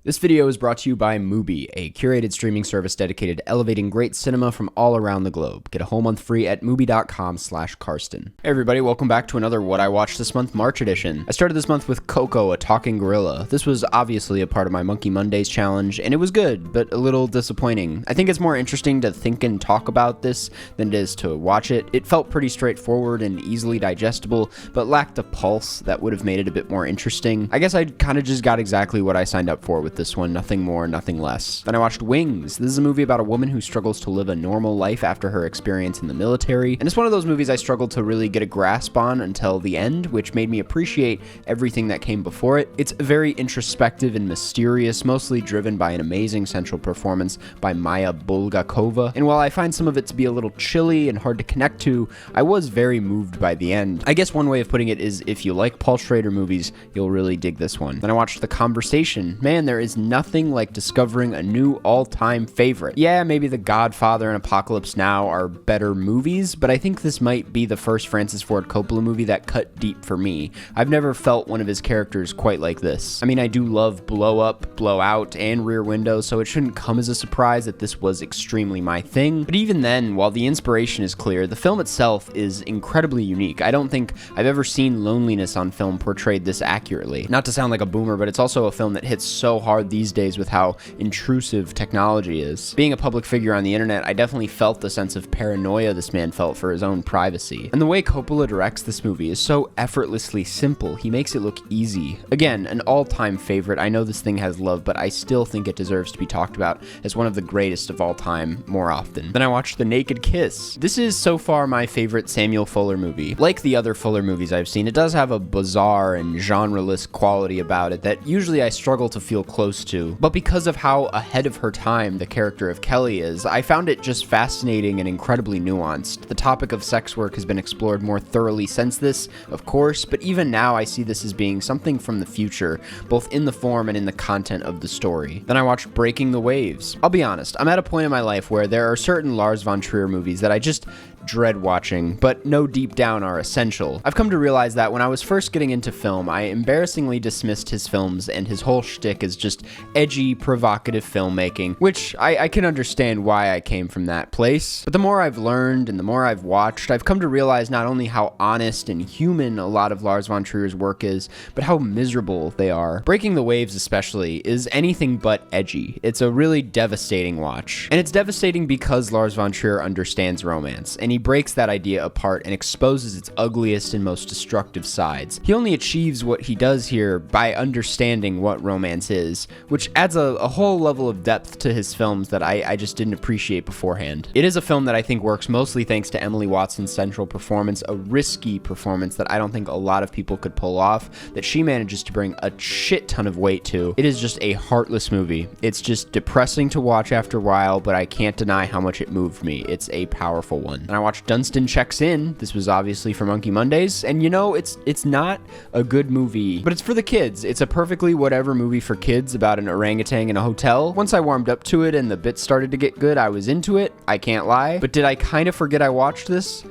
This video is brought to you by Mubi, a curated streaming service dedicated to elevating great cinema from all around the globe. Get a whole month free at Mubi.com/Karsten. Hey everybody, welcome back to another What I Watched This Month March edition. I started this month with Coco, a talking gorilla. This was obviously a part of my Monkey Mondays challenge, and it was good, but a little disappointing. I think it's more interesting to think and talk about this than it is to watch it. It felt pretty straightforward and easily digestible, but lacked a pulse that would have made it a bit more interesting. I guess I kind of just got exactly what I signed up for with this one, nothing more, nothing less. Then I watched Wings. This is a movie about a woman who struggles to live a normal life after her experience in the military, and it's one of those movies I struggled to really get a grasp on until the end, which made me appreciate everything that came before it. It's very introspective and mysterious, mostly driven by an amazing central performance by Maya Bulgakova, and while I find some of it to be a little chilly and hard to connect to, I was very moved by the end. I guess one way of putting it is if you like Paul Schrader movies, you'll really dig this one. Then I watched The Conversation. Man, there is nothing like discovering a new all-time favorite. Yeah, maybe The Godfather and Apocalypse Now are better movies, but I think this might be the first Francis Ford Coppola movie that cut deep for me. I've never felt one of his characters quite like this. I mean, I do love Blow Up, Blow Out, and Rear Window, so it shouldn't come as a surprise that this was extremely my thing. But even then, while the inspiration is clear, the film itself is incredibly unique. I don't think I've ever seen loneliness on film portrayed this accurately. Not to sound like a boomer, but it's also a film that hits so hard these days with how intrusive technology is. Being a public figure on the internet, I definitely felt the sense of paranoia this man felt for his own privacy. And the way Coppola directs this movie is so effortlessly simple. He makes it look easy. Again, an all-time favorite. I know this thing has love, but I still think it deserves to be talked about as one of the greatest of all time more often. Then I watched The Naked Kiss. This is so far my favorite Samuel Fuller movie. Like the other Fuller movies I've seen, it does have a bizarre and genre-less quality about it that usually I struggle to feel close to, but because of how ahead of her time the character of Kelly is, I found it just fascinating and incredibly nuanced. The topic of sex work has been explored more thoroughly since this, of course, but even now I see this as being something from the future, both in the form and in the content of the story. Then I watched Breaking the Waves. I'll be honest, I'm at a point in my life where there are certain Lars von Trier movies that I just dread watching, but know deep down are essential. I've come to realize that when I was first getting into film, I embarrassingly dismissed his films and his whole shtick as just edgy, provocative filmmaking, which I can understand why I came from that place. But the more I've learned and the more I've watched, I've come to realize not only how honest and human a lot of Lars von Trier's work is, but how miserable they are. Breaking the Waves especially is anything but edgy. It's a really devastating watch. And it's devastating because Lars von Trier understands romance, and he breaks that idea apart and exposes its ugliest and most destructive sides. He only achieves what he does here by understanding what romance is, which adds a whole level of depth to his films that I just didn't appreciate beforehand. It is a film that I think works mostly thanks to Emily Watson's central performance, a risky performance that I don't think a lot of people could pull off, that she manages to bring a shit ton of weight to. It is just a heartless movie. It's just depressing to watch after a while, but I can't deny how much it moved me. It's a powerful one. And I watched Dunstan Checks In. This was obviously for Monkey Mondays, and you know, it's not a good movie, but it's for the kids. It's a perfectly whatever movie for kids about an orangutan in a hotel. Once I warmed up to it and the bits started to get good, I was into it. I can't lie. But did I kind of forget I watched this?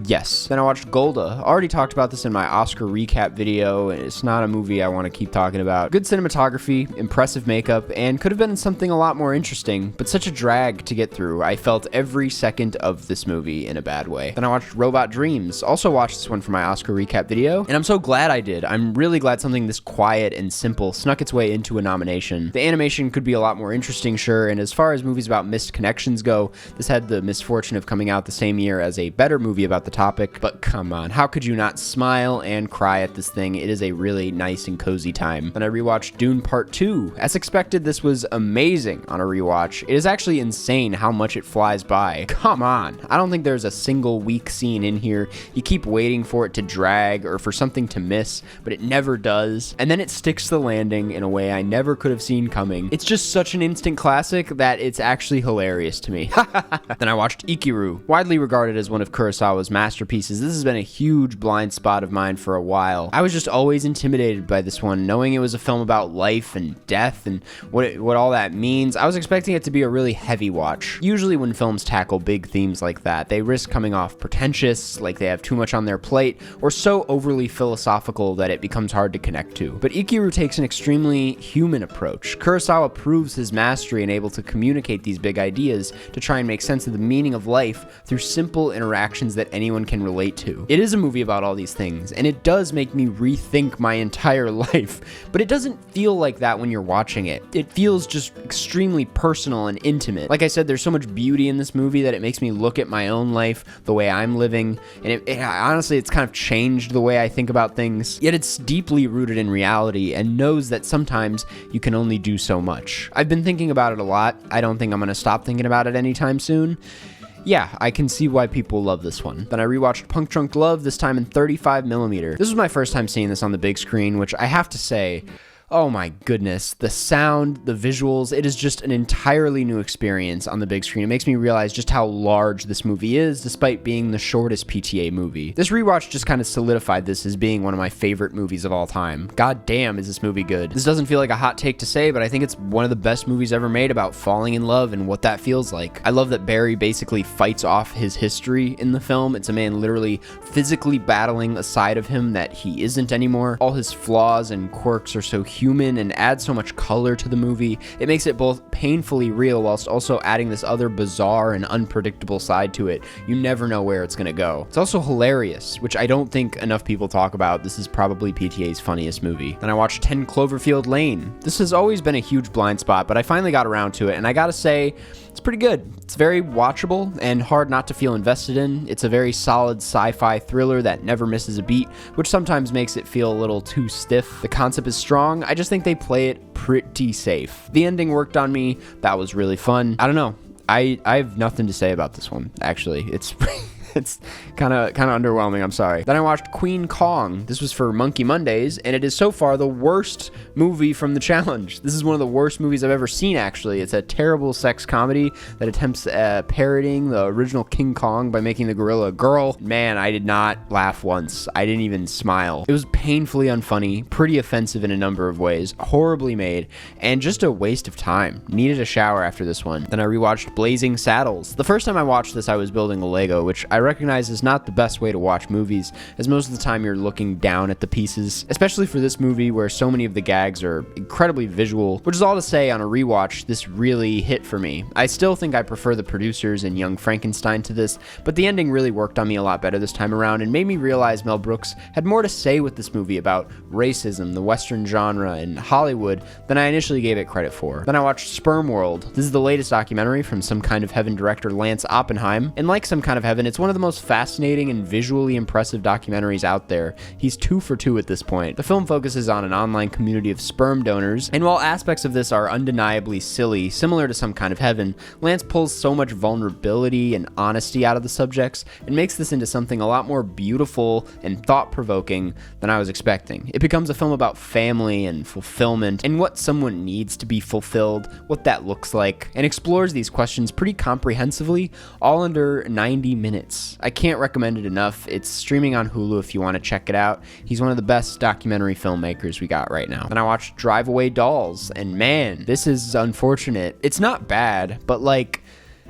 Yes. Then I watched Golda. I already talked about this in my Oscar recap video, and it's not a movie I want to keep talking about. Good cinematography, impressive makeup, and could have been something a lot more interesting, but such a drag to get through. I felt every second of this movie in a bad way. Then I watched Robot Dreams. Also watched this one for my Oscar recap video, and I'm so glad I did. I'm really glad something this quiet and simple snuck its way into a nomination. The animation could be a lot more interesting, sure, and as far as movies about missed connections go, this had the misfortune of coming out the same year as a better movie about the topic, but come on, how could you not smile and cry at this thing? It is a really nice and cozy time. Then I rewatched Dune Part 2. As expected, this was amazing on a rewatch. It is actually insane how much it flies by. Come on, I don't think there's a single weak scene in here. You keep waiting for it to drag or for something to miss, but it never does. And then it sticks the landing in a way I never could have seen coming. It's just such an instant classic that it's actually hilarious to me. Then I watched Ikiru, widely regarded as one of Kurosawa's those masterpieces. This has been a huge blind spot of mine for a while. I was just always intimidated by this one, knowing it was a film about life and death and what all that means. I was expecting it to be a really heavy watch. Usually when films tackle big themes like that, they risk coming off pretentious, like they have too much on their plate, or so overly philosophical that it becomes hard to connect to. But Ikiru takes an extremely human approach. Kurosawa proves his mastery in able to communicate these big ideas to try and make sense of the meaning of life through simple interactions that anyone can relate to. It is a movie about all these things, and it does make me rethink my entire life, but it doesn't feel like that when you're watching it. It feels just extremely personal and intimate. Like I said, there's so much beauty in this movie that it makes me look at my own life, the way I'm living, and honestly, it's kind of changed the way I think about things. Yet it's deeply rooted in reality and knows that sometimes you can only do so much. I've been thinking about it a lot. I don't think I'm gonna stop thinking about it anytime soon. Yeah, I can see why people love this one. Then I rewatched Punk Drunk Love, this time in 35mm. This was my first time seeing this on the big screen, which I have to say, oh my goodness, the sound, the visuals, it is just an entirely new experience on the big screen. It makes me realize just how large this movie is, despite being the shortest PTA movie. This rewatch just kind of solidified this as being one of my favorite movies of all time. God damn, is this movie good. This doesn't feel like a hot take to say, but I think it's one of the best movies ever made about falling in love and what that feels like. I love that Barry basically fights off his history in the film. It's a man literally physically battling a side of him that he isn't anymore. All his flaws and quirks are so human and add so much color to the movie. It makes it both painfully real whilst also adding this other bizarre and unpredictable side to it. You never know where it's gonna go. It's also hilarious, which I don't think enough people talk about. This is probably PTA's funniest movie. Then I watched 10 Cloverfield Lane. This has always been a huge blind spot, but I finally got around to it, and I gotta say, it's pretty good. It's very watchable and hard not to feel invested in. It's a very solid sci-fi thriller that never misses a beat, which sometimes makes it feel a little too stiff. The concept is strong. I just think they play it pretty safe. The ending worked on me. That was really fun. I don't know. I have nothing to say about this one, actually. It's kind of underwhelming, I'm sorry. Then I watched Queen Kong. This was for Monkey Mondays, and it is so far the worst movie from the challenge. This is one of the worst movies I've ever seen, actually. It's a terrible sex comedy that attempts parodying the original King Kong by making the gorilla a girl. Man, I did not laugh once. I didn't even smile. It was painfully unfunny, pretty offensive in a number of ways, horribly made, and just a waste of time. Needed a shower after this one. Then I rewatched Blazing Saddles. The first time I watched this, I was building a Lego, which I recognize is not the best way to watch movies, as most of the time you're looking down at the pieces, especially for this movie where so many of the gags are incredibly visual, which is all to say on a rewatch, this really hit for me. I still think I prefer the producers and Young Frankenstein to this, but the ending really worked on me a lot better this time around and made me realize Mel Brooks had more to say with this movie about racism, the Western genre, and Hollywood than I initially gave it credit for. Then I watched Sperm World. This is the latest documentary from Some Kind of Heaven director Lance Oppenheim, and like Some Kind of Heaven, it's one of the most fascinating and visually impressive documentaries out there. He's 2 for 2 at this point. The film focuses on an online community of sperm donors, and while aspects of this are undeniably silly, similar to Some Kind of Heaven, Lance pulls so much vulnerability and honesty out of the subjects and makes this into something a lot more beautiful and thought-provoking than I was expecting. It becomes a film about family and fulfillment and what someone needs to be fulfilled, what that looks like, and explores these questions pretty comprehensively, all under 90 minutes. I can't recommend it enough. It's streaming on Hulu if you want to check it out. He's one of the best documentary filmmakers we got right now. Then I watched Drive Away Dolls, and man, this is unfortunate. It's not bad, but like,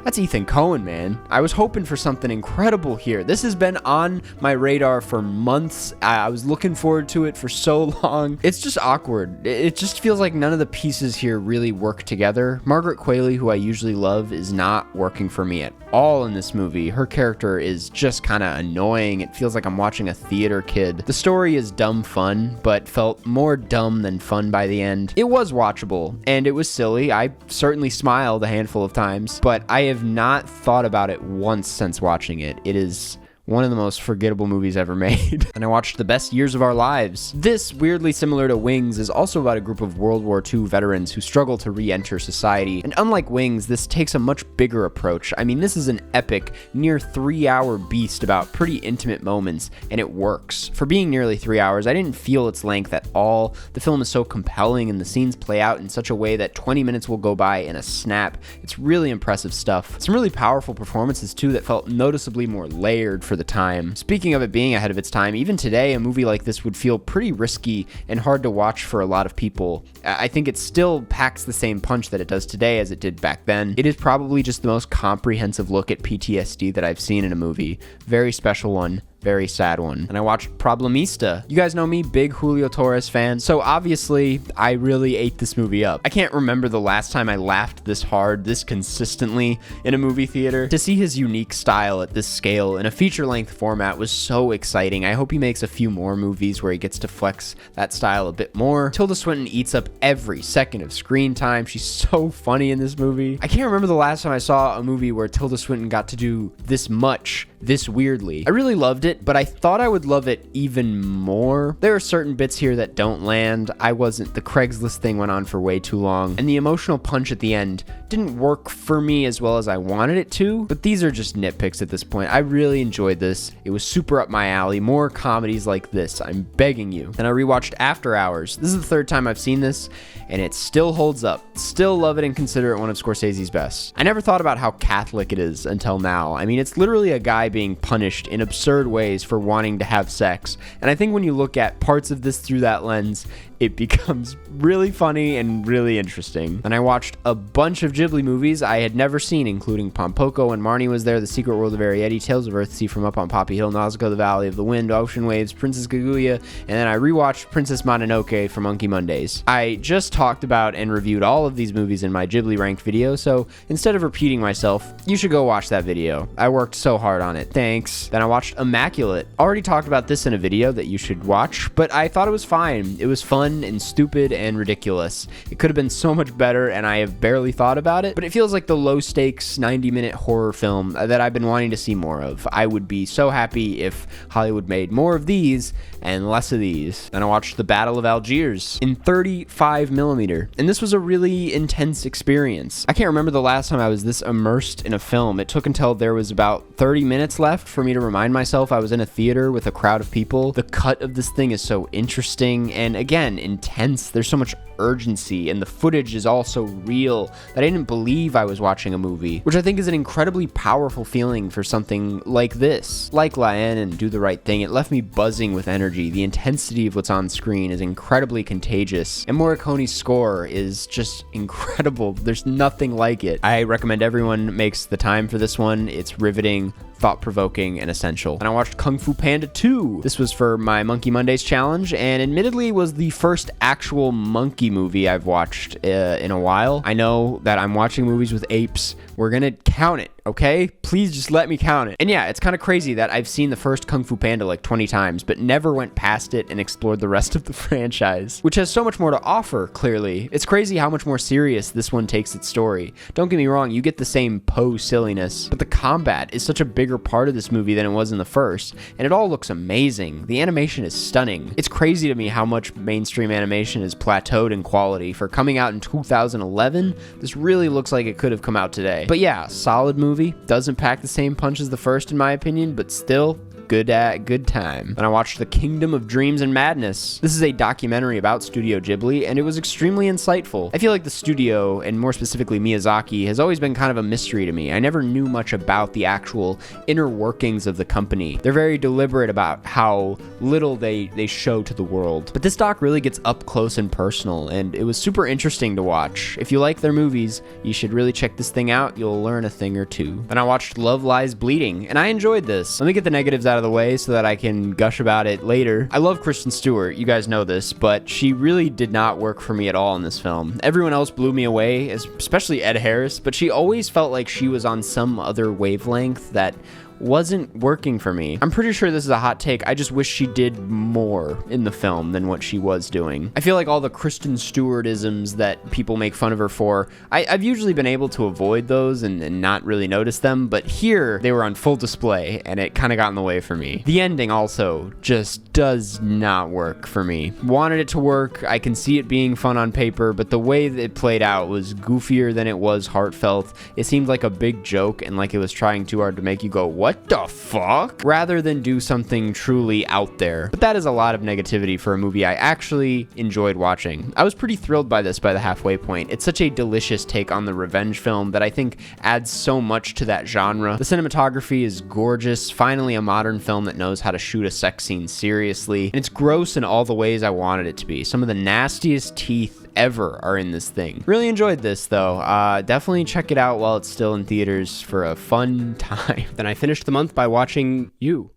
that's Ethan Coen, man. I was hoping for something incredible here. This has been on my radar for months. I was looking forward to it for so long. It's just awkward. It just feels like none of the pieces here really work together. Margaret Qualley, who I usually love, is not working for me at all in this movie. Her character is just kind of annoying. It feels like I'm watching a theater kid. The story is dumb fun, but felt more dumb than fun by the end. It was watchable, and it was silly. I certainly smiled a handful of times, but I have not thought about it once since watching it. It is one of the most forgettable movies ever made. And I watched The Best Years of Our Lives. This, weirdly similar to Wings, is also about a group of World War II veterans who struggle to re-enter society. And unlike Wings, this takes a much bigger approach. I mean, this is an epic, near 3-hour beast about pretty intimate moments, and it works. For being nearly 3 hours, I didn't feel its length at all. The film is so compelling, and the scenes play out in such a way that 20 minutes will go by in a snap. It's really impressive stuff. Some really powerful performances, too, that felt noticeably more layered for the time. Speaking of it being ahead of its time, even today, a movie like this would feel pretty risky and hard to watch for a lot of people. I think it still packs the same punch that it does today as it did back then. It is probably just the most comprehensive look at PTSD that I've seen in a movie. Very special one. Very sad one. And I watched Problemista. You guys know me, big Julio Torres fan, so obviously I really ate this movie up. I can't remember the last time I laughed this hard, this consistently in a movie theater. To see his unique style at this scale in a feature-length format was so exciting. I hope he makes a few more movies where he gets to flex that style a bit more. Tilda Swinton eats up every second of screen time. She's so funny in this movie. I can't remember the last time I saw a movie where Tilda Swinton got to do this much, this weirdly. I really loved it, but I thought I would love it even more. There are certain bits here that don't land. The Craigslist thing went on for way too long, and the emotional punch at the end didn't work for me as well as I wanted it to, but these are just nitpicks at this point. I really enjoyed this. It was super up my alley. More comedies like this, I'm begging you. Then I rewatched After Hours. This is the third time I've seen this, and it still holds up. Still love it and consider it one of Scorsese's best. I never thought about how Catholic it is until now. I mean, it's literally a guy being punished in absurd ways for wanting to have sex. And I think when you look at parts of this through that lens, it becomes really funny and really interesting. And I watched a bunch of Ghibli movies I had never seen, including Pompoko and Marnie Was There, The Secret World of Arrietty, Tales of Earthsea from Up on Poppy Hill, Nausicaa, The Valley of the Wind, Ocean Waves, Princess Kaguya, and then I rewatched Princess Mononoke for Monkey Mondays. I just talked about and reviewed all of these movies in my Ghibli ranked video, so instead of repeating myself, you should go watch that video. I worked so hard on it. Thanks. Then I watched Immaculate. Already talked about this in a video that you should watch, but I thought it was fine. It was fun and stupid and ridiculous. It could have been so much better, and I have barely thought about it, but it feels like the low-stakes 90-minute horror film that I've been wanting to see more of. I would be so happy if Hollywood made more of these and less of these. Then I watched The Battle of Algiers in 35mm, and this was a really intense experience. I can't remember the last time I was this immersed in a film. It took until there was about 30 minutes left for me to remind myself I was in a theater with a crowd of people. The cut of this thing is so interesting and, again, intense. There's so much urgency, and the footage is all so real that I didn't believe I was watching a movie, which I think is an incredibly powerful feeling for something like this. Like La Haine and Do the Right Thing, it left me buzzing with energy. The intensity of what's on screen is incredibly contagious, and Morricone's score is just incredible. There's nothing like it. I recommend everyone makes the time for this one. It's riveting, thought-provoking, and essential. And I watched Kung Fu Panda 2. This was for my Monkey Mondays challenge, and admittedly was the first actual monkey movie I've watched in a while. I know that I'm watching movies with apes. We're gonna count it, okay? Please just let me count it. And yeah, it's kind of crazy that I've seen the first Kung Fu Panda like 20 times, but never went past it and explored the rest of the franchise, which has so much more to offer, clearly. It's crazy how much more serious this one takes its story. Don't get me wrong, you get the same Poe silliness, but the combat is such a bigger part of this movie than it was in the first, and it all looks amazing. The animation is stunning. It's crazy to me how much mainstream animation has plateaued in quality. For coming out in 2011, this really looks like it could have come out today. But yeah, solid movie. Doesn't pack the same punch as the first in my opinion, but still good time. Then I watched The Kingdom of Dreams and Madness. This is a documentary about Studio Ghibli, and it was extremely insightful. I feel like the studio, and more specifically Miyazaki, has always been kind of a mystery to me. I never knew much about the actual inner workings of the company. They're very deliberate about how little they show to the world. But this doc really gets up close and personal, and it was super interesting to watch. If you like their movies, you should really check this thing out. You'll learn a thing or two. Then I watched Love Lies Bleeding, and I enjoyed this. Let me get the negatives out of the way so that I can gush about it later. I love Kristen Stewart, you guys know this, but she really did not work for me at all in this film. Everyone else blew me away, especially Ed Harris, but she always felt like she was on some other wavelength that wasn't working for me. I'm pretty sure this is a hot take. I just wish she did more in the film than what she was doing. I feel like all the Kristen Stewart-isms that people make fun of her for, I've usually been able to avoid those and not really notice them, but here they were on full display and it kind of got in the way for me. The ending also just does not work for me. Wanted it to work, I can see it being fun on paper, but the way that it played out was goofier than it was heartfelt. It seemed like a big joke and like it was trying too hard to make you go, what what the fuck? Rather than do something truly out there. But that is a lot of negativity for a movie I actually enjoyed watching. I was pretty thrilled by this by the halfway point. It's such a delicious take on the revenge film that I think adds so much to that genre. The cinematography is gorgeous, finally a modern film that knows how to shoot a sex scene seriously, and it's gross in all the ways I wanted it to be. Some of the nastiest teeth ever are in this thing. Really enjoyed this though. Definitely check it out while it's still in theaters for a fun time. Then I finished the month by watching You.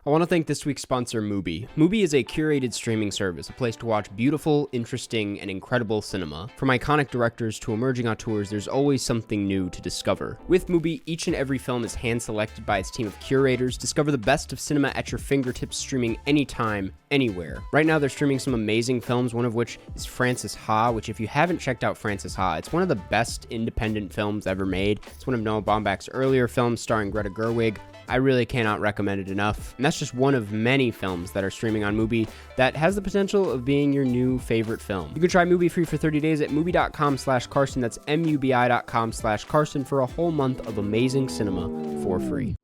I want to thank this week's sponsor, Mubi. Mubi is a curated streaming service, a place to watch beautiful, interesting, and incredible cinema. From iconic directors to emerging auteurs, there's always something new to discover. With Mubi, each and every film is hand-selected by its team of curators. Discover the best of cinema at your fingertips, streaming anytime, anywhere. Right now, they're streaming some amazing films, one of which is Frances Ha, which if you haven't checked out Frances Ha, it's one of the best independent films ever made. It's one of Noah Baumbach's earlier films starring Greta Gerwig. I really cannot recommend it enough. And that's just one of many films that are streaming on Mubi that has the potential of being your new favorite film. You can try Mubi free for 30 days at Mubi.com/Karsten. That's MUBI.com/Karsten for a whole month of amazing cinema for free.